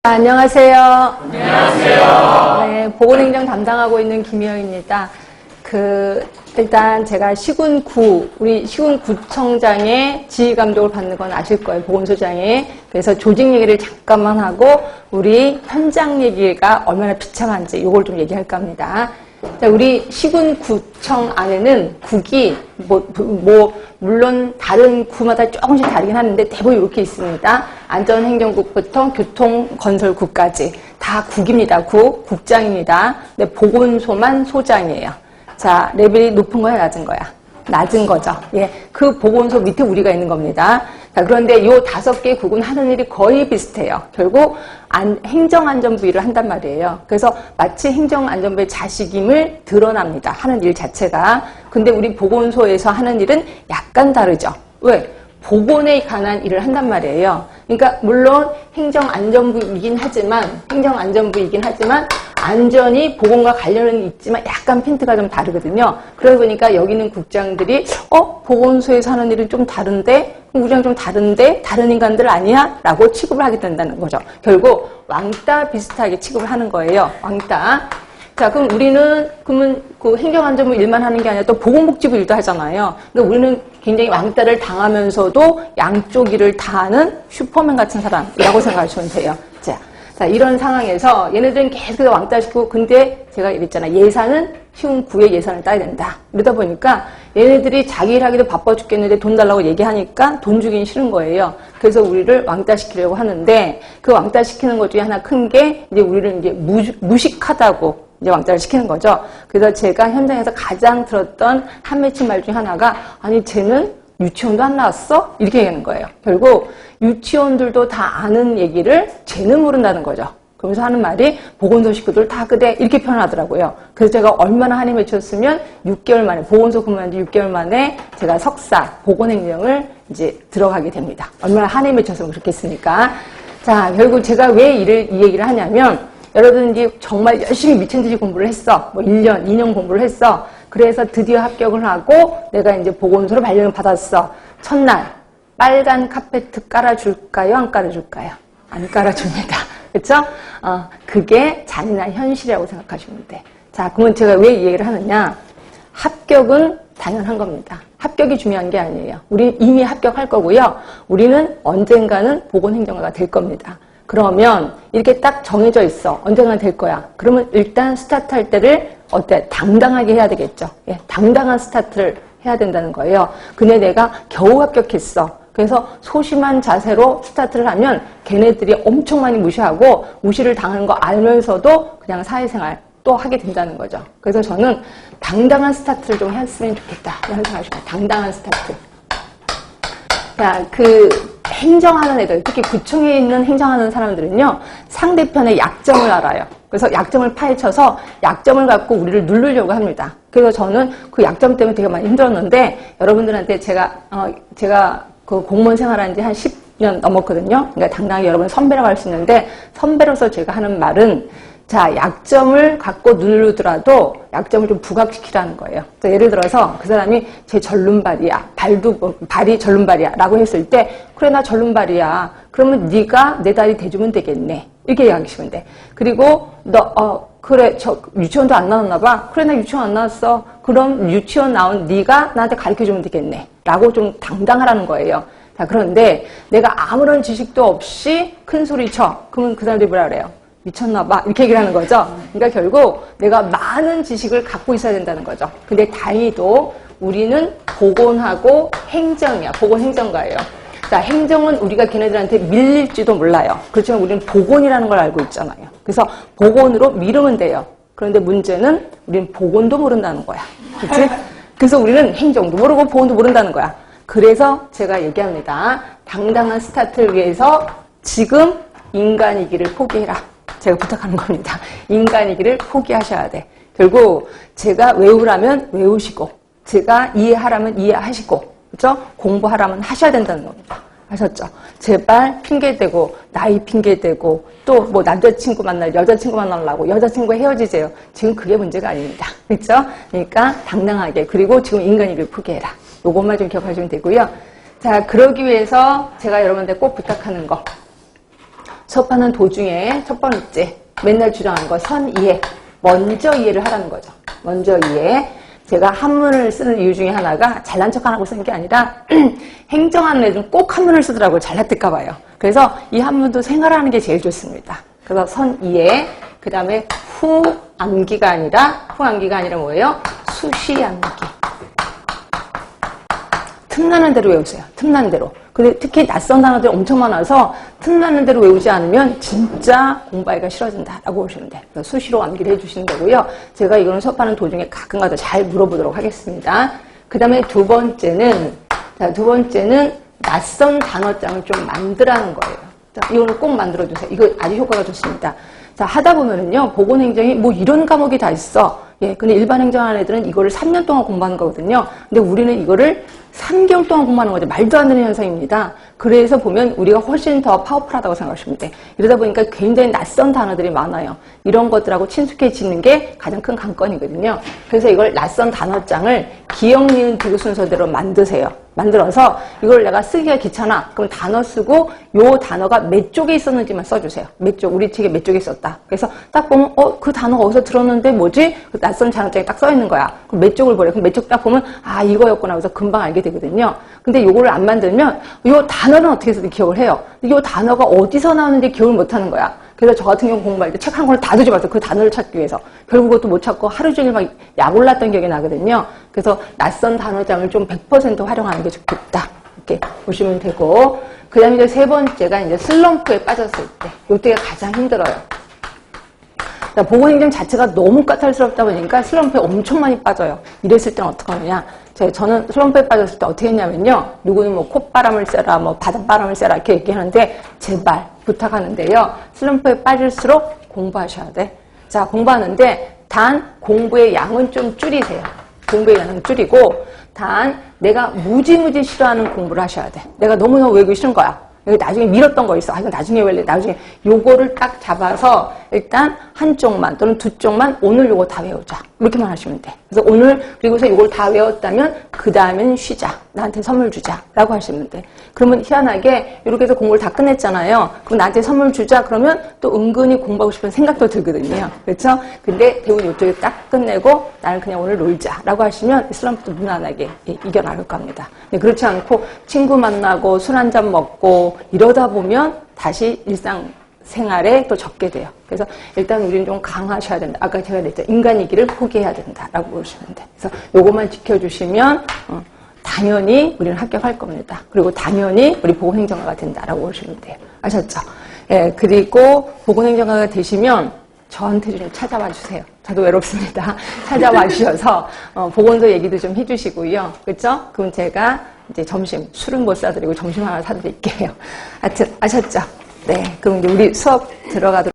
안녕하세요. 안녕하세요. 네, 보건행정 담당하고 있는 김희영입니다. 일단 제가 시군구, 우리 시군구청장의 지휘감독을 받는 건 아실 거예요. 보건소장에. 그래서 조직 얘기를 잠깐만 하고 우리 현장 얘기가 얼마나 비참한지 이걸 좀 얘기할까 합니다. 자, 우리 시군구청 안에는 국이 물론 다른 구마다 조금씩 다르긴 하는데 대부분 이렇게 있습니다. 안전행정국부터 교통건설국까지 다 국입니다. 국장입니다. 근데 보건소만 소장이에요. 자, 레벨이 높은 거야, 낮은 거야? 낮은 거죠. 예, 그 보건소 밑에 우리가 있는 겁니다. 자, 그런데 이 5개 국은 하는 일이 거의 비슷해요. 결국 행정안전부 일을 한단 말이에요. 그래서 마치 행정안전부의 자식임을 드러납니다. 하는 일 자체가. 근데 우리 보건소에서 하는 일은 약간 다르죠. 왜? 보건에 관한 일을 한단 말이에요. 그러니까 물론 행정안전부이긴 하지만 안전이 보건과 관련은 있지만 약간 핀트가 좀 다르거든요. 그러다 보니까 여기는 국장들이 보건소에서 하는 일은 좀 다른데 우리랑 좀 다른데 다른 인간들 아니야? 라고 취급을 하게 된다는 거죠. 결국 왕따 비슷하게 취급을 하는 거예요. 왕따. 자, 그럼 우리는 그 행정안전부 일만 하는 게 아니라 또 보건복지부 일도 하잖아요. 그러니까 우리는 굉장히 왕따를 당하면서도 양쪽 일을 다 하는 슈퍼맨 같은 사람이라고 생각하시면 돼요. 자, 이런 상황에서 얘네들은 계속 왕따시키고, 근데 제가 이랬잖아요. 예산은 시군구의 예산을 따야 된다. 이러다 보니까 얘네들이 자기 일 하기도 바빠 죽겠는데 돈 달라고 얘기하니까 돈 주긴 싫은 거예요. 그래서 우리를 왕따시키려고 하는데 그 왕따시키는 것 중에 하나 큰 게 이제 우리를 이제 무식하다고 이제 왕따를 시키는 거죠. 그래서 제가 현장에서 가장 들었던 한 맺힌 말 중에 하나가 아니 쟤는 유치원도 안 나왔어? 이렇게 얘기하는 거예요. 결국 유치원들도 다 아는 얘기를 쟤는 모른다는 거죠. 그러면서 하는 말이 보건소 식구들 다 그대 이렇게 표현하더라고요. 그래서 제가 얼마나 한이 맺혔으면 6개월 만에 보건소 근무한 지 6개월 만에 제가 석사 보건행정을 이제 들어가게 됩니다. 얼마나 한이 맺혔으면 그렇겠습니까? 자, 결국 제가 왜 이 얘기를 하냐면 여러분들이 정말 열심히 미친 듯이 공부를 했어. 1년, 2년 공부를 했어. 그래서 드디어 합격을 하고 내가 이제 보건소로 발령을 받았어. 첫날 빨간 카페트 깔아줄까요? 안 깔아줄까요? 안 깔아줍니다. 그렇죠? 그게 잔인한 현실이라고 생각하시면 돼. 자, 그러면 제가 왜 이 얘기를 하느냐? 합격은 당연한 겁니다. 합격이 중요한 게 아니에요. 우리 이미 합격할 거고요. 우리는 언젠가는 보건행정가가 될 겁니다. 그러면 이렇게 딱 정해져 있어. 언젠가 될 거야. 그러면 일단 스타트할 때를 당당하게 해야 되겠죠. 예, 당당한 스타트를 해야 된다는 거예요. 근데 내가 겨우 합격했어. 그래서 소심한 자세로 스타트를 하면 걔네들이 엄청 많이 무시하고 무시를 당하는 거 알면서도 그냥 사회생활 또 하게 된다는 거죠. 그래서 저는 당당한 스타트를 좀 했으면 좋겠다. 이런 생각이 듭니다. 당당한 스타트. 자, 행정하는 애들, 특히 구청에 있는 행정하는 사람들은요, 상대편의 약점을 알아요. 그래서 약점을 파헤쳐서 약점을 갖고 우리를 누르려고 합니다. 그래서 저는 그 약점 때문에 되게 많이 힘들었는데, 여러분들한테 제가 그 공무원 생활한 지 한 10년 넘었거든요. 그러니까 당당하게 여러분 선배라고 할 수 있는데, 선배로서 제가 하는 말은, 자, 약점을 갖고 누르더라도 약점을 좀 부각시키라는 거예요. 예를 들어서 그 사람이 제 절름발이야. 발이 절름발이야. 라고 했을 때, 그래, 나 절름발이야. 그러면 네가 내 다리 대주면 되겠네. 이렇게 이야기하시면 돼. 그리고 그래, 유치원도 안 나왔나 봐. 그래, 나 유치원 안 나왔어. 그럼 유치원 나온 네가 나한테 가르쳐주면 되겠네. 라고 좀 당당하라는 거예요. 자, 그런데 내가 아무런 지식도 없이 큰 소리 쳐. 그러면 그 사람들이 뭐라 그래요? 미쳤나봐. 이렇게 얘기를 하는 거죠. 그러니까 결국 내가 많은 지식을 갖고 있어야 된다는 거죠. 근데 다행히도 우리는 보건하고 행정이야. 보건행정가예요. 자, 행정은 우리가 걔네들한테 밀릴지도 몰라요. 그렇지만 우리는 보건이라는 걸 알고 있잖아요. 그래서 보건으로 미루면 돼요. 그런데 문제는 우리는 보건도 모른다는 거야. 그렇지? 그래서 우리는 행정도 모르고 보건도 모른다는 거야. 그래서 제가 얘기합니다. 당당한 스타트를 위해서 지금 인간이기를 포기해라. 제가 부탁하는 겁니다. 인간이기를 포기하셔야 돼. 결국 제가 외우라면 외우시고 제가 이해하라면 이해하시고 그렇죠? 공부하라면 하셔야 된다는 겁니다. 아셨죠? 제발 핑계대고, 나이 핑계대고, 또 뭐 남자친구 만날, 여자친구 만나려고, 여자친구 헤어지세요. 지금 그게 문제가 아닙니다. 그렇죠? 그러니까 당당하게, 그리고 지금 인간이길 포기해라. 요것만 좀 기억하시면 되고요. 자, 그러기 위해서 제가 여러분들 꼭 부탁하는 거. 수업하는 도중에 첫 번째, 맨날 주장하는 거, 선이해. 먼저 이해를 하라는 거죠. 먼저 이해. 제가 한문을 쓰는 이유 중에 하나가 잘난 척 안 하고 쓰는 게 아니라 행정하는 애들은 꼭 한문을 쓰더라고요. 잘났을까 봐요. 그래서 이 한문도 생활하는 게 제일 좋습니다. 그래서 선이해. 그 다음에 후암기가 아니라 뭐예요? 수시암기. 틈나는 대로 외우세요. 틈나는 대로. 근데 특히 낯선 단어들이 엄청 많아서 틈나는 대로 외우지 않으면 진짜 공부하기가 싫어진다라고 보시면 돼요. 수시로 암기를 해주시는 거고요. 제가 이거는 수업하는 도중에 가끔가다 잘 물어보도록 하겠습니다. 그 다음에 두 번째는 낯선 단어장을 좀 만들라는 거예요. 자, 이거는 꼭 만들어주세요. 이거 아주 효과가 좋습니다. 자, 하다 보면은요, 보건행정이 뭐 이런 과목이 다 있어. 예, 근데 일반 행정하는 애들은 이거를 3년 동안 공부하는 거거든요. 근데 우리는 이거를 3개월 동안 공부하는 거죠. 말도 안 되는 현상입니다. 그래서 보면 우리가 훨씬 더 파워풀하다고 생각하시면 돼. 이러다 보니까 굉장히 낯선 단어들이 많아요. 이런 것들하고 친숙해지는 게 가장 큰 관건이거든요. 그래서 이걸 낯선 단어장을 기억, 니은, 디귿 순서대로 만드세요. 만들어서 이걸 내가 쓰기가 귀찮아. 그럼 단어 쓰고 요 단어가 몇 쪽에 있었는지만 써주세요. 몇 쪽, 우리 책에 몇 쪽에 있었다. 그래서 딱 보면 그 단어가 어디서 들었는데 뭐지? 그 낯선 단어장에 딱 써있는 거야. 그럼 몇 쪽을 보래. 그럼 몇 쪽 딱 보면 이거였구나. 그래서 금방 알게 되거든요. 근데 요거를 안 만들면 요 단어는 어떻게 해서든 기억을 해요. 근데 요 단어가 어디서 나오는지 기억을 못 하는 거야. 그래서 저 같은 경우 공부할 때 책 한 권을 다 뒤져봤어요. 그 단어를 찾기 위해서. 결국 그것도 못 찾고 하루 종일 막 약 올랐던 기억이 나거든요. 그래서 낯선 단어장을 좀 100% 활용하는 게 좋겠다. 이렇게 보시면 되고. 그 다음에 이제 세 번째가 이제 슬럼프에 빠졌을 때. 요때가 가장 힘들어요. 보건행정 자체가 너무 까탈스럽다 보니까 슬럼프에 엄청 많이 빠져요. 이랬을 때는 어떻게 하느냐. 저는 슬럼프에 빠졌을 때 어떻게 했냐면요. 누구는 뭐 콧바람을 쐬라, 뭐 바닷바람을 쐬라 이렇게 얘기하는데 제발 부탁하는데요. 슬럼프에 빠질수록 공부하셔야 돼. 자, 공부하는데 단 공부의 양은 좀 줄이세요. 공부의 양은 줄이고 단 내가 무지무지 싫어하는 공부를 하셔야 돼. 내가 너무너무 외우기 싫은 거야. 여기 나중에 미뤘던 거 있어. 이거 나중에 외울래. 나중에 요거를 딱 잡아서 일단 한쪽만 또는 두 쪽만 오늘 요거 다 외우자. 이렇게만 하시면 돼. 그래서 오늘 그리고서 요걸 다 외웠다면 그 다음엔 쉬자. 나한테 선물 주자. 라고 하시면 돼. 그러면 희한하게 이렇게 해서 공부를 다 끝냈잖아요. 그럼 나한테 선물 주자. 그러면 또 은근히 공부하고 싶은 생각도 들거든요. 그렇죠? 근데 대부분 이쪽에 딱 끝내고 나는 그냥 오늘 놀자. 라고 하시면 슬럼프도 무난하게 이겨나갈 겁니다. 그렇지 않고 친구 만나고 술 한잔 먹고 이러다 보면 다시 일상생활에 또 적게 돼요. 그래서 일단 우리는 좀 강하셔야 된다. 아까 제가 그랬죠. 인간이기를 포기해야 된다라고 보시면 돼. 그래서 요것만 지켜주시면 당연히 우리는 합격할 겁니다. 그리고 당연히 우리 보건행정가가 된다라고 보시면 돼요. 아셨죠? 예, 그리고 보건행정가가 되시면 저한테 좀 찾아와 주세요. 저도 외롭습니다. 찾아와 주셔서 보건소 얘기도 좀 해주시고요. 그렇죠? 그럼 제가 이제 점심 술은 못 사드리고 점심 하나 사드릴게요. 하여튼 아셨죠? 네, 그럼 이제 우리 수업 들어가도록.